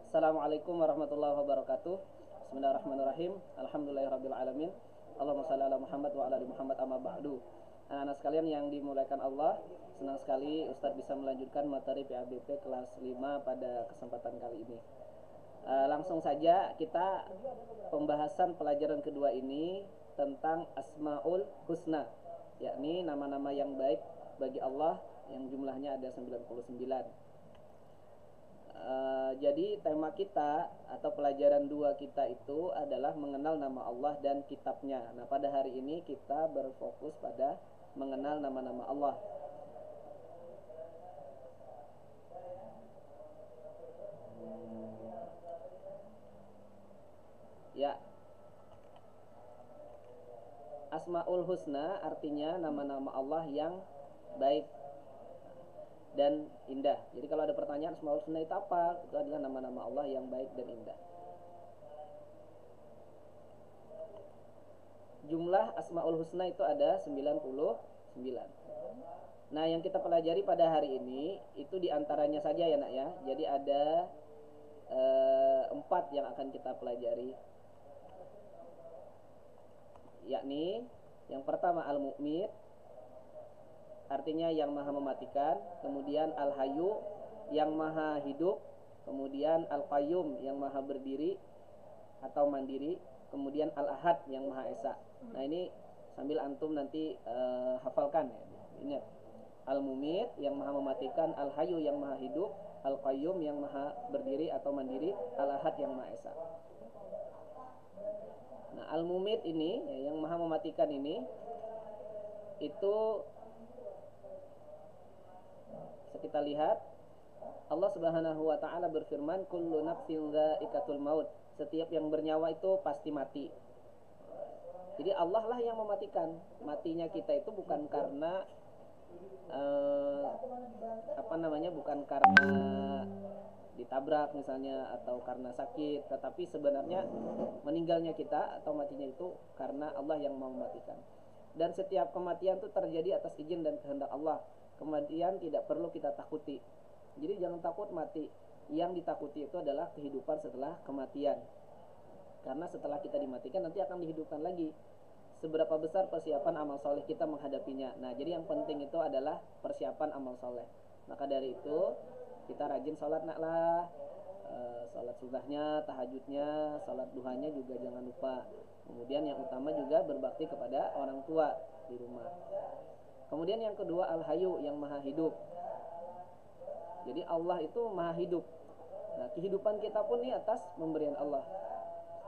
Assalamualaikum warahmatullahi wabarakatuh. Bismillahirrahmanirrahim. Alhamdulillahirabbil alamin. Allahumma shalli ala Muhammad wa ala ali Muhammad amma ba'du. Anak-anak sekalian yang dimuliakan Allah, senang sekali Ustadz bisa melanjutkan materi PABP kelas 5 pada kesempatan kali ini. Langsung saja kita pembahasan pelajaran kedua ini tentang Asmaul Husna, yakni nama-nama yang baik bagi Allah yang jumlahnya ada 99. Jadi tema kita atau pelajaran 2 kita itu adalah mengenal nama Allah dan kitabnya. Nah, pada hari ini kita berfokus pada mengenal nama-nama Allah. Ya, Asmaul Husna artinya nama-nama Allah yang baik dan indah. Jadi kalau ada pertanyaan Asmaul Husna itu apa? Itu adalah nama-nama Allah yang baik dan indah. Jumlah Asmaul Husna itu ada 99. Nah, yang kita pelajari pada hari ini itu diantaranya saja ya nak ya. Jadi ada 4 yang akan kita pelajari, yakni yang pertama Al-Mu'mit, artinya yang maha mematikan. Kemudian Al-Hayyu, yang maha hidup. Kemudian Al-Qayyum, yang maha berdiri atau mandiri. Kemudian Al-Ahad, yang maha esa. Nah, ini sambil antum nanti hafalkan ya. Ingat, Al-Mumit, yang maha mematikan. Al-Hayyu, yang maha hidup. Al-Qayyum, yang maha berdiri atau mandiri. Al-Ahad, yang maha esa. Nah, Al-Mumit ini ya, yang maha mematikan ini itu kita lihat Allah Subhanahu wa taala berfirman, kullu nafsin dha'iqatul maut. Setiap yang bernyawa itu pasti mati. Jadi Allah lah yang mematikan. Matinya kita itu bukan karena bukan karena ditabrak misalnya atau karena sakit, tetapi sebenarnya meninggalnya kita atau matinya itu karena Allah yang mau mematikan. Dan setiap kematian itu terjadi atas izin dan kehendak Allah. Kematian tidak perlu kita takuti. Jadi jangan takut mati. Yang ditakuti itu adalah kehidupan setelah kematian. Karena setelah kita dimatikan nanti akan dihidupkan lagi. Seberapa besar persiapan amal soleh kita menghadapinya. Nah, jadi yang penting itu adalah persiapan amal soleh. Maka dari itu kita rajin sholat naklah, sholat sunnahnya, tahajudnya, sholat duhanya juga jangan lupa. Kemudian yang utama juga berbakti kepada orang tua di rumah. Kemudian yang kedua Al-Hayyu, yang maha hidup. Jadi Allah itu maha hidup. Nah, kehidupan kita pun ini atas pemberian Allah.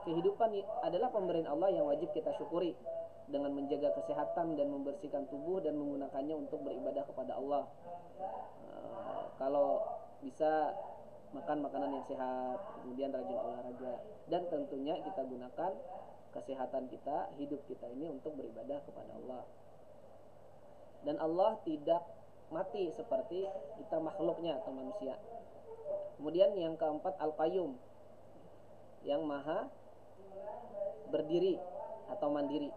Kehidupan adalah pemberian Allah yang wajib kita syukuri dengan menjaga kesehatan dan membersihkan tubuh dan menggunakannya untuk beribadah kepada Allah. Kalau bisa makan makanan yang sehat, kemudian rajin olahraga, dan tentunya kita gunakan kesehatan kita, hidup kita ini untuk beribadah kepada Allah. Dan Allah tidak mati seperti kita makhluknya atau manusia. Kemudian yang keempat Al-Qayyum, yang maha berdiri atau mandiri.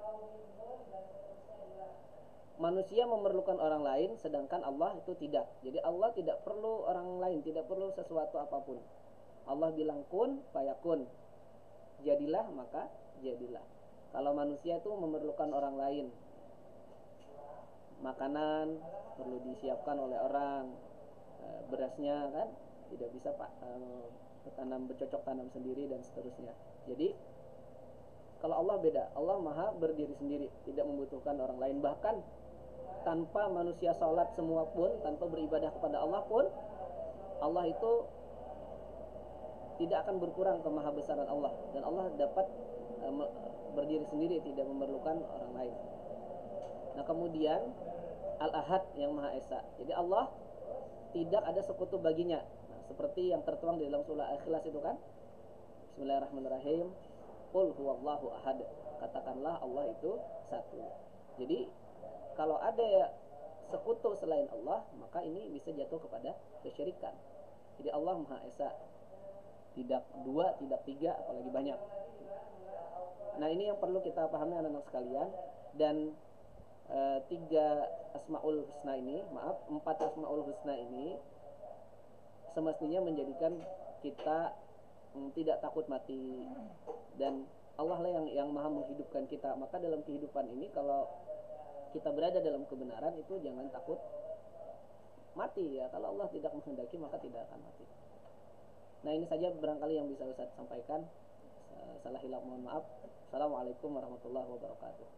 Manusia memerlukan orang lain, sedangkan Allah itu tidak. Jadi Allah tidak perlu orang lain, tidak perlu sesuatu apapun. Allah bilang kun fayakun, jadilah maka jadilah. Kalau manusia itu memerlukan orang lain, makanan perlu disiapkan oleh orang, berasnya kan tidak bisa bercocok tanam sendiri dan seterusnya. Jadi kalau Allah beda, Allah maha berdiri sendiri, tidak membutuhkan orang lain. Bahkan tanpa manusia sholat semua pun, tanpa beribadah kepada Allah pun, Allah itu tidak akan berkurang kemahabesaran Allah. Dan Allah dapat berdiri sendiri, tidak memerlukan orang lain. Nah, kemudian Al-Ahad, yang maha esa. Jadi Allah tidak ada sekutu baginya. Nah, seperti yang tertuang di dalam surah Al-Ikhlas itu kan, Bismillahirrahmanirrahim, Qul huwallahu ahad. Katakanlah Allah itu satu. Jadi kalau ada sekutu selain Allah, maka ini bisa jatuh kepada kesyirikan. Jadi Allah maha esa, tidak dua, tidak tiga, apalagi banyak. Nah, ini yang perlu kita pahami anak-anak sekalian. Dan 4 Asmaul Husna ini semestinya menjadikan kita tidak takut mati, dan Allah lah yang maha menghidupkan kita. Maka dalam kehidupan ini kalau kita berada dalam kebenaran itu jangan takut mati ya. Kalau Allah tidak menghendaki maka tidak akan mati. Nah, ini saja barangkali yang bisa Ustaz sampaikan. Salah hilaf mohon maaf. Assalamualaikum warahmatullahi wabarakatuh.